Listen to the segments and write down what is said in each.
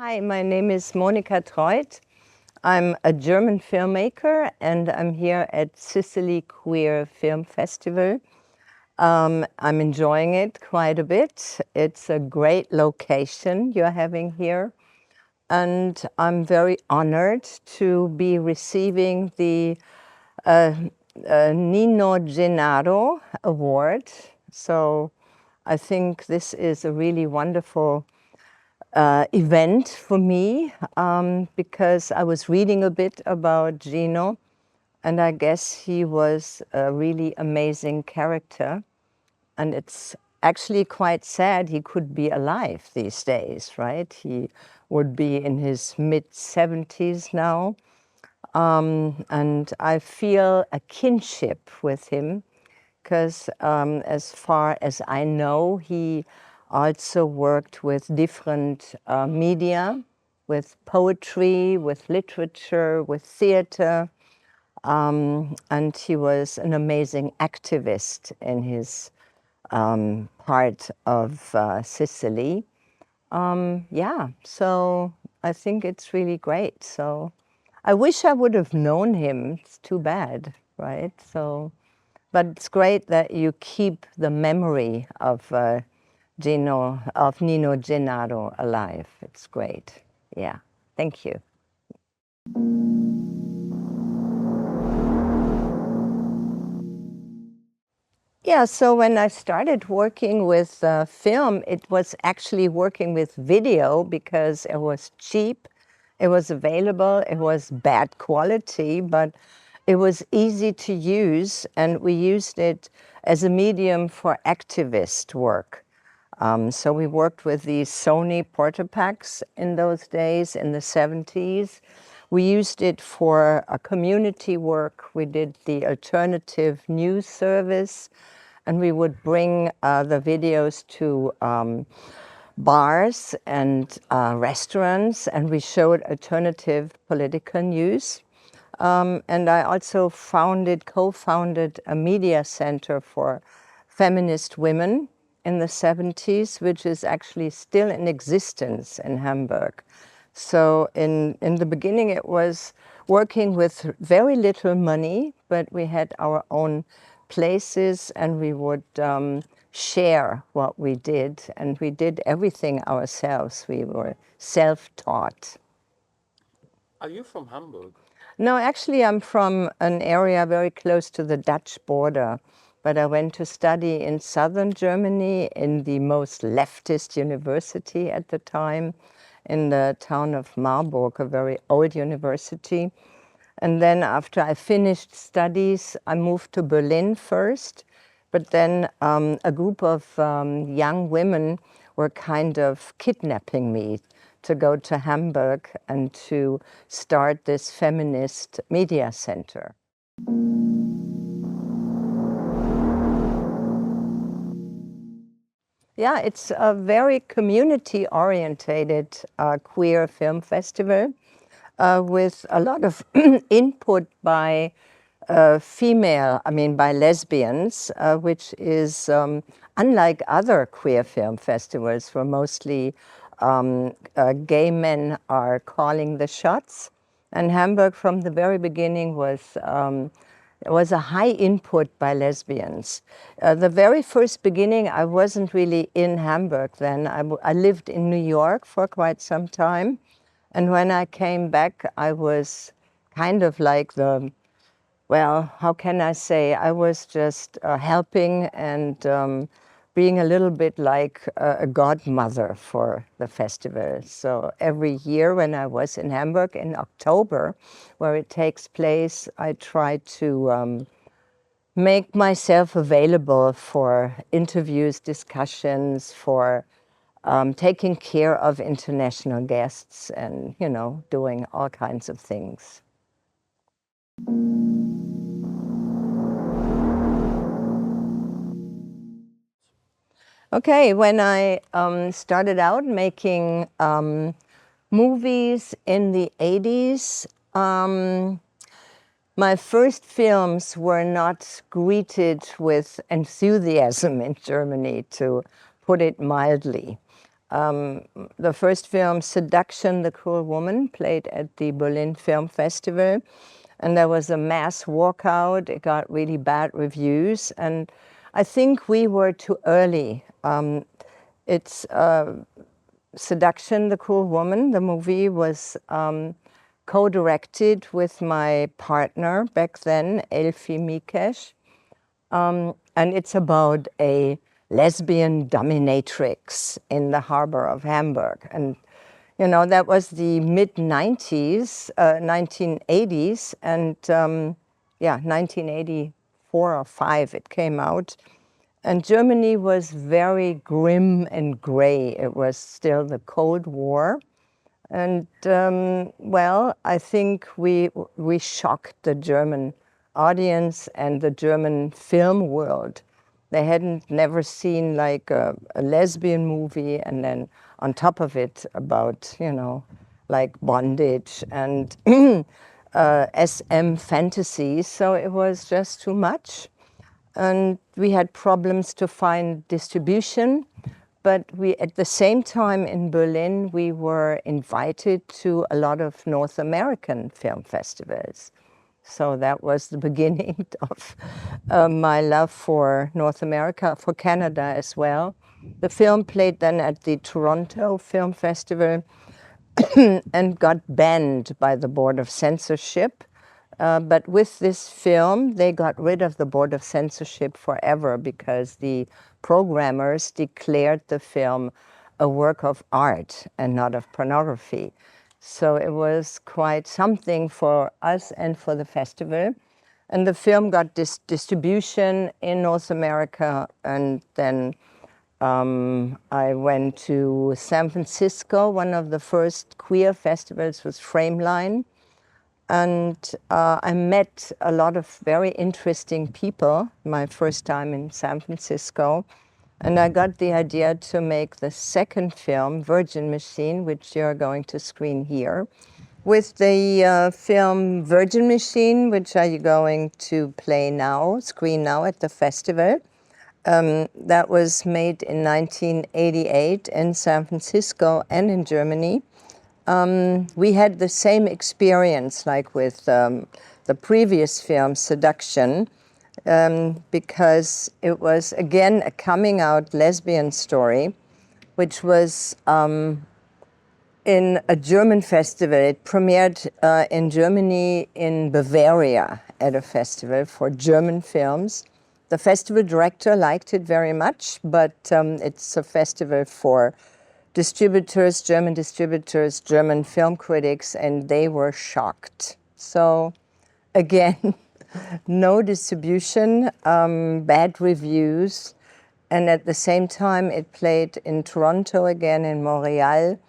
Hi, my name is Monika Treut. I'm a German filmmaker and I'm here at Sicilia Queer Film Festival. I'm enjoying it quite a bit. It's a great location you're having here. And I'm very honored to be receiving the Nino Gennaro Award. So I think this is a really wonderful event for me because I was reading a bit about Gino, and I guess he was a really amazing character. And it's actually quite sad he could be alive these days, right? He would be in his mid-70s now. And I feel a kinship with him because as far as I know, he also worked with different media, with poetry, with literature, with theater, and he was an amazing activist in his part of Sicily. Yeah, so I think it's really great. So I wish I would have known him. It's too bad, right? So. But it's great that you keep the memory of Nino Gennaro alive. It's great. Yeah, thank you. Yeah, so when I started working with film, it was actually working with video because it was cheap, it was available, it was bad quality, but it was easy to use, and we used it as a medium for activist work. So we worked with the Sony Portapacks in those days, in the 70s. We used it for a community work. We did the alternative news service, and we would bring the videos to bars and restaurants, and we showed alternative political news. And I also co-founded a media center for feminist women in the 70s, which is actually still in existence in Hamburg. So in the beginning, it was working with very little money, but we had our own places and we would share what we did, and we did everything ourselves. We were self-taught. Are you from Hamburg? No, actually, I'm from an area very close to the Dutch border, but I went to study in southern Germany in the most leftist university at the time, in the town of Marburg, a very old university. And then after I finished studies, I moved to Berlin first, but then a group of young women were kind of kidnapping me to go to Hamburg and to start this feminist media center. Yeah, it's a very community-orientated queer film festival with a lot of input by by lesbians, which is unlike other queer film festivals where mostly gay men are calling the shots. And Hamburg from the very beginning was a high input by lesbians. The very first beginning, I wasn't really in Hamburg then. I lived in New York for quite some time. And when I came back, I was kind of like how can I say? I was just helping and being a little bit like a godmother for the festival. So every year when I was in Hamburg in October, where it takes place, I try to make myself available for interviews, discussions, for taking care of international guests and, doing all kinds of things. Okay, when I started out making movies in the 80s, my first films were not greeted with enthusiasm in Germany, to put it mildly. The first film, Seduction, the Cruel Woman, played at the Berlin Film Festival. And there was a mass walkout. It got really bad reviews. And I think we were too early. It's Seduction, the Cruel Woman. The movie was co-directed with my partner back then, Elfi Mikesh. And it's about a lesbian dominatrix in the harbor of Hamburg. And, you know, that was the mid-90s, 1980s. And, yeah, 1984 or 5 it came out. And Germany was very grim and gray. It was still the Cold War. And, well, I think we shocked the German audience and the German film world. They hadn't never seen like a lesbian movie, and then on top of it about, you know, like bondage and SM fantasies. So it was just too much. And we had problems to find distribution. But we, at the same time in Berlin, we were invited to a lot of North American film festivals. So that was the beginning of my love for North America, for Canada as well. The film played then at the Toronto Film Festival and got banned by the Board of Censorship. But with this film, they got rid of the Board of Censorship forever because the programmers declared the film a work of art and not of pornography. So it was quite something for us and for the festival. And the film got distribution in North America. And then I went to San Francisco. One of the first queer festivals was Frameline. And I met a lot of very interesting people my first time in San Francisco. And I got the idea to make the second film, Virgin Machine, which you're going to screen here. With the film Virgin Machine, which are you going to play now, screen now at the festival. That was made in 1988 in San Francisco and in Germany. We had the same experience like with the previous film, Seduction, because it was, again, a coming out lesbian story, which was in a German festival. It premiered in Germany, in Bavaria, at a festival for German films. The festival director liked it very much, but it's a festival for distributors, German film critics, and they were shocked. So again, no distribution, bad reviews, and at the same time it played in Toronto again, in Montreal.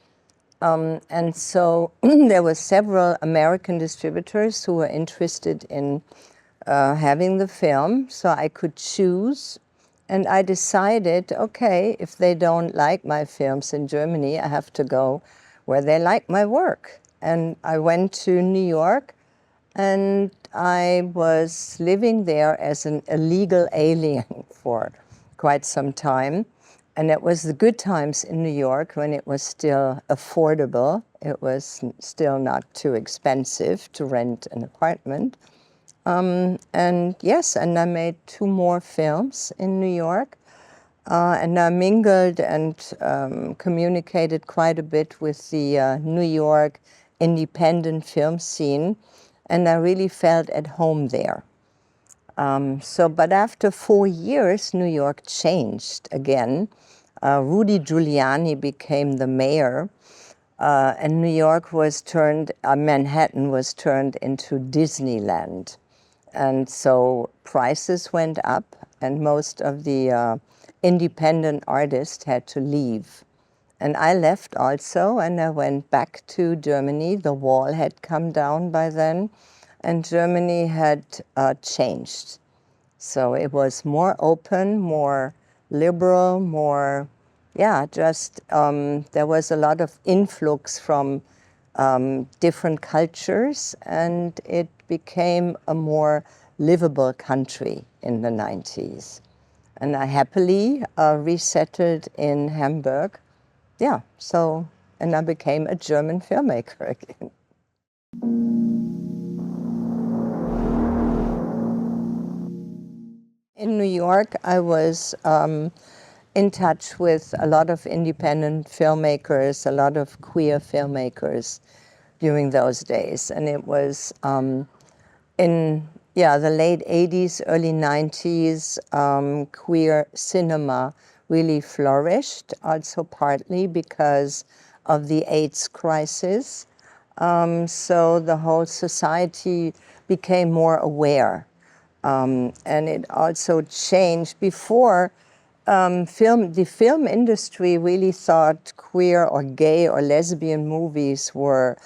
And so there were several American distributors who were interested in having the film, so I could choose. And I decided, okay, if they don't like my films in Germany, I have to go where they like my work. And I went to New York, and I was living there as an illegal alien for quite some time. And it was the good times in New York when it was still affordable. It was still not too expensive to rent an apartment. And yes, and I made 2 more films in New York. And I mingled and communicated quite a bit with the New York independent film scene. And I really felt at home there. But after 4 years, New York changed again. Rudy Giuliani became the mayor. And New York was turned, Manhattan was turned into Disneyland. And so prices went up, and most of the independent artists had to leave. And I left also, and I went back to Germany. The wall had come down by then, and Germany had changed. So it was more open, more liberal, more, yeah, just there was a lot of influx from different cultures, and it became a more livable country in the 90s. And I happily resettled in Hamburg. yeah, so, and I became a German filmmaker again. In New York, I was in touch with a lot of independent filmmakers, a lot of queer filmmakers during those days. And it was in the late 80s, early 90s, queer cinema really flourished, also partly because of the AIDS crisis. So the whole society became more aware. And it also changed. Before, the film industry really thought queer or gay or lesbian movies were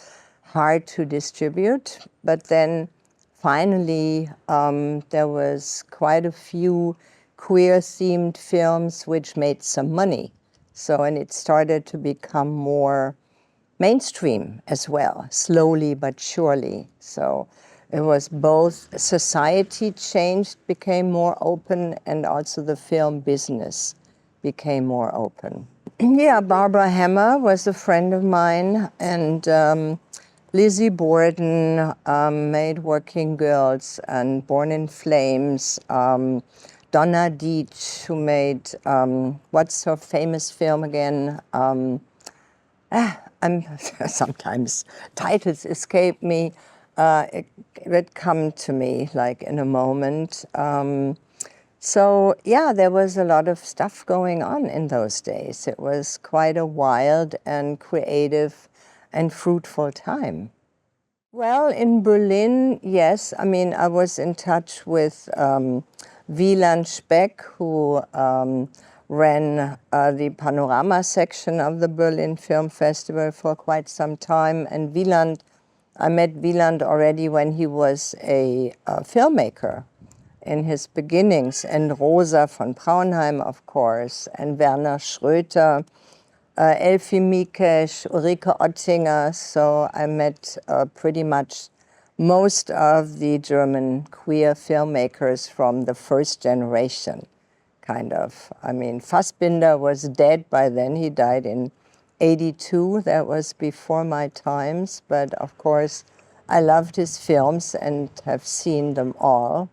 hard to distribute. But then finally, there was quite a few queer-themed films which made some money. So, and it started to become more mainstream as well, slowly but surely. So it was both society changed, became more open, and also the film business became more open. Yeah, Barbara Hammer was a friend of mine, and Lizzie Borden made Working Girls and Born in Flames. Donna Deitch, who made, what's her famous film again? Sometimes titles escape me. It would come to me like in a moment. So yeah, there was a lot of stuff going on in those days. It was quite a wild and creative and fruitful time. Well, in Berlin, yes. I mean, I was in touch with Wieland Speck, who ran the Panorama section of the Berlin Film Festival for quite some time. And Wieland, I met Wieland already when he was a filmmaker in his beginnings, and Rosa von Braunheim, of course, and Werner Schröter, Elfi Mikesh, Ulrike Oettinger. So I met pretty much most of the German queer filmmakers from the first generation, kind of. I mean, Fassbinder was dead by then. He died in '82. That was before my times. But of course, I loved his films and have seen them all.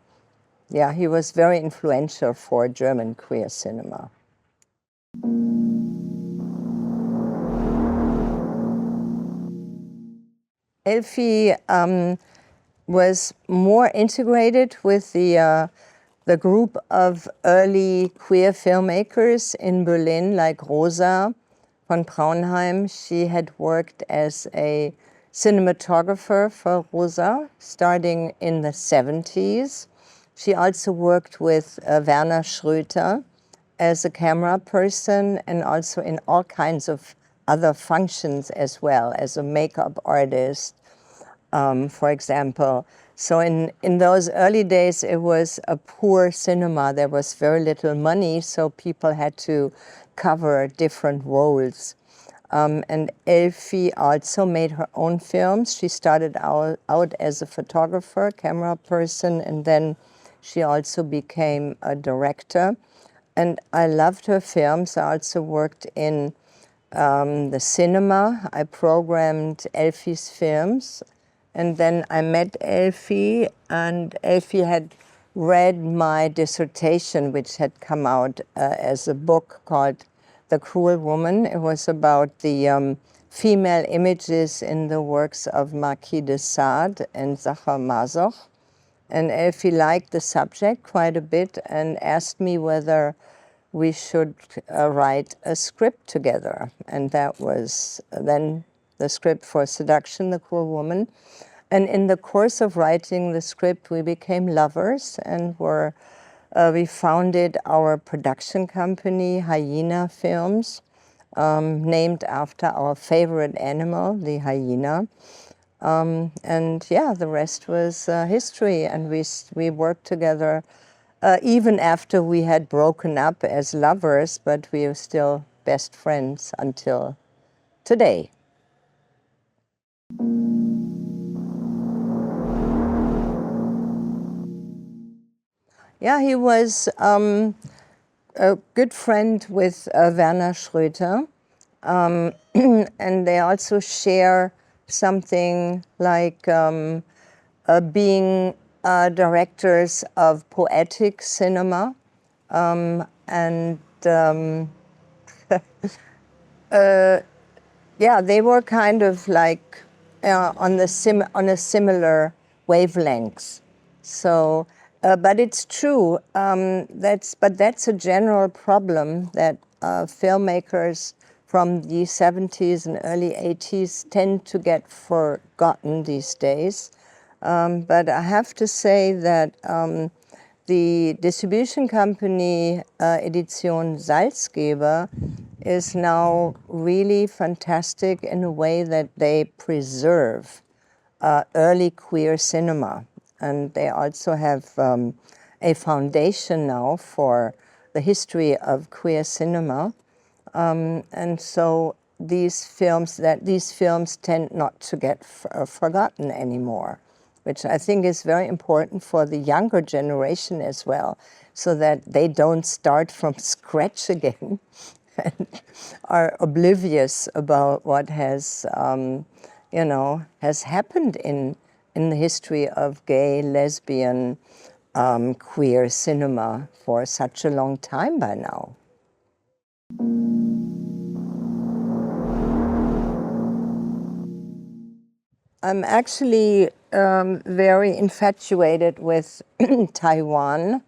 Yeah, he was very influential for German queer cinema. Elfi was more integrated with the group of early queer filmmakers in Berlin, like Rosa von Braunheim. She had worked as a cinematographer for Rosa, starting in the 70s. She also worked with Werner Schröter as a camera person, and also in all kinds of other functions as well, as a makeup artist, for example. So in those early days, it was a poor cinema. There was very little money, so people had to cover different roles. And Elfi also made her own films. She started out as a photographer, camera person, and then she also became a director. And I loved her films. I also worked in the cinema. I programmed Elfi's films. And then I met Elfi, and Elfi had read my dissertation, which had come out as a book called The Cruel Woman. It was about the female images in the works of Marquis de Sade and Zachar Masoch. And Elfi liked the subject quite a bit and asked me whether we should write a script together. And that was then the script for Seduction, The Cruel Woman. And in the course of writing the script, we became lovers, and we founded our production company, Hyena Films, named after our favorite animal, the hyena. And yeah, the rest was history, and we worked together even after we had broken up as lovers, but we are still best friends until today. Yeah, he was a good friend with Werner Schröter, And they also share something like being directors of poetic cinema, and yeah, they were kind of like on a similar wavelength. So, but it's true. That's a general problem that filmmakers from the 70s and early 80s tend to get forgotten these days. But I have to say that the distribution company Edition Salzgeber is now really fantastic in a way that they preserve early queer cinema. And they also have a foundation now for the history of queer cinema. And so these films tend not to get forgotten anymore, which I think is very important for the younger generation as well, so that they don't start from scratch again and are oblivious about what has, has happened in the history of gay, lesbian, queer cinema for such a long time by now. I'm actually very infatuated with Taiwan.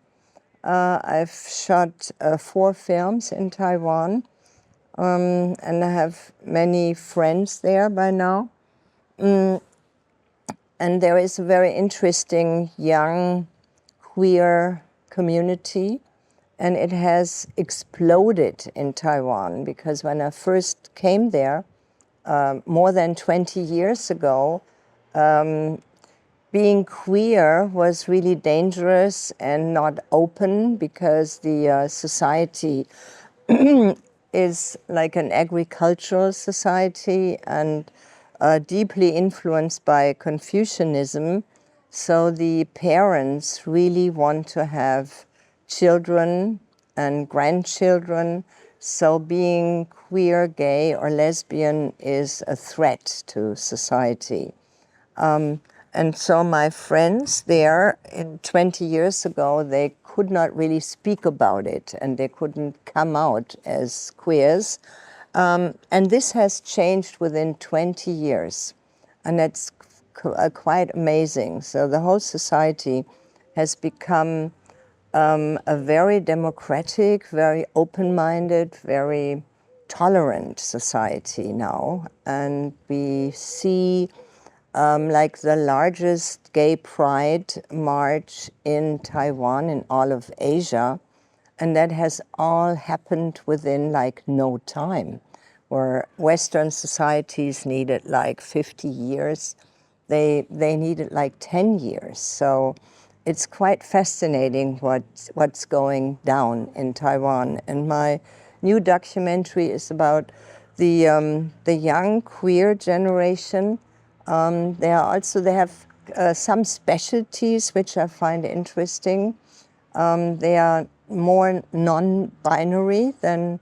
I've shot 4 films in Taiwan, and I have many friends there by now. And there is a very interesting young queer community, and it has exploded in Taiwan, because when I first came there, more than 20 years ago, being queer was really dangerous and not open, because the society is like an agricultural society and deeply influenced by Confucianism. So the parents really want to have children and grandchildren. So being queer, gay, or lesbian is a threat to society. And so my friends there, 20 years ago, they could not really speak about it, and they couldn't come out as queers. And this has changed within 20 years, and that's quite amazing. So the whole society has become a very democratic, very open-minded, very tolerant society now. And we see like the largest gay pride march in Taiwan, in all of Asia. And that has all happened within like no time, where Western societies needed like 50 years. They needed like 10 years. So it's quite fascinating what's going down in Taiwan. And my new documentary is about the young queer generation. They have some specialties which I find interesting. They are more non-binary than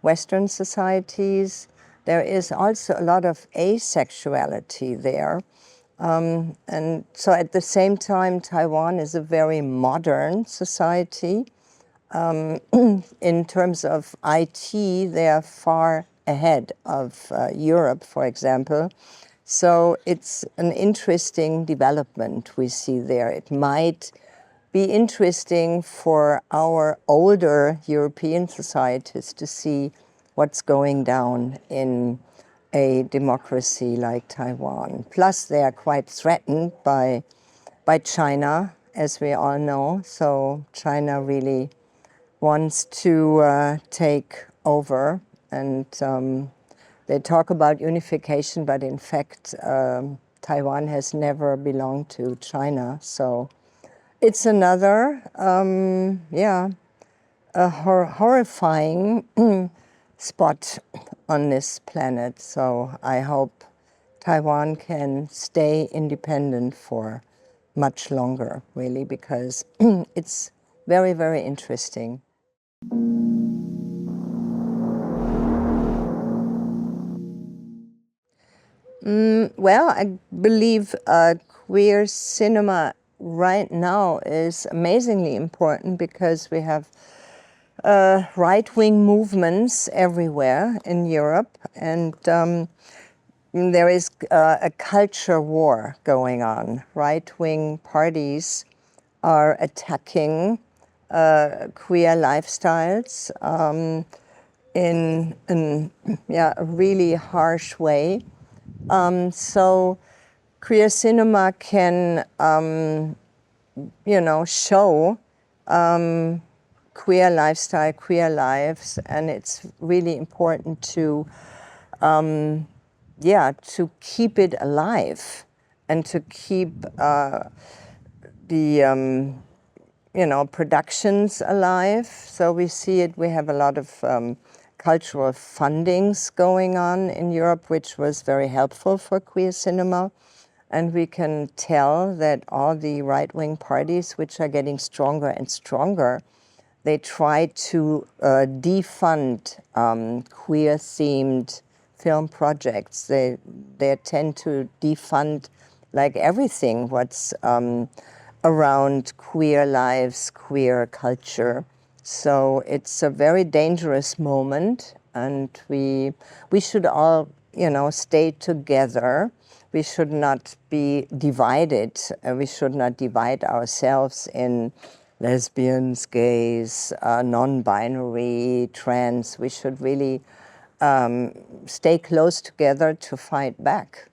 Western societies. There is also a lot of asexuality there. And so at the same time, Taiwan is a very modern society. In terms of IT, they are far ahead of Europe, for example. So it's an interesting development we see there. It might be interesting for our older European societies to see what's going down in a democracy like Taiwan. Plus, they are quite threatened by China, as we all know. So China really wants to take over, and they talk about unification, but in fact, Taiwan has never belonged to China. So it's another, a horrifying spot on this planet. So I hope Taiwan can stay independent for much longer, really, because it's very, very interesting. Well, I believe queer cinema right now is amazingly important because we have right-wing movements everywhere in Europe, and there is a culture war going on. Right-wing parties are attacking queer lifestyles in a really harsh way. So queer cinema can, show queer lifestyle, queer lives, and it's really important to keep it alive and to keep the productions alive. So we see it, we have a lot of cultural fundings going on in Europe, which was very helpful for queer cinema. And we can tell that all the right-wing parties, which are getting stronger and stronger, they try to defund queer-themed film projects. They tend to defund like everything what's around queer lives, queer culture. So it's a very dangerous moment, and we should all, stay together. We should not be divided. We should not divide ourselves in lesbians, gays, non-binary, trans. We should really stay close together to fight back.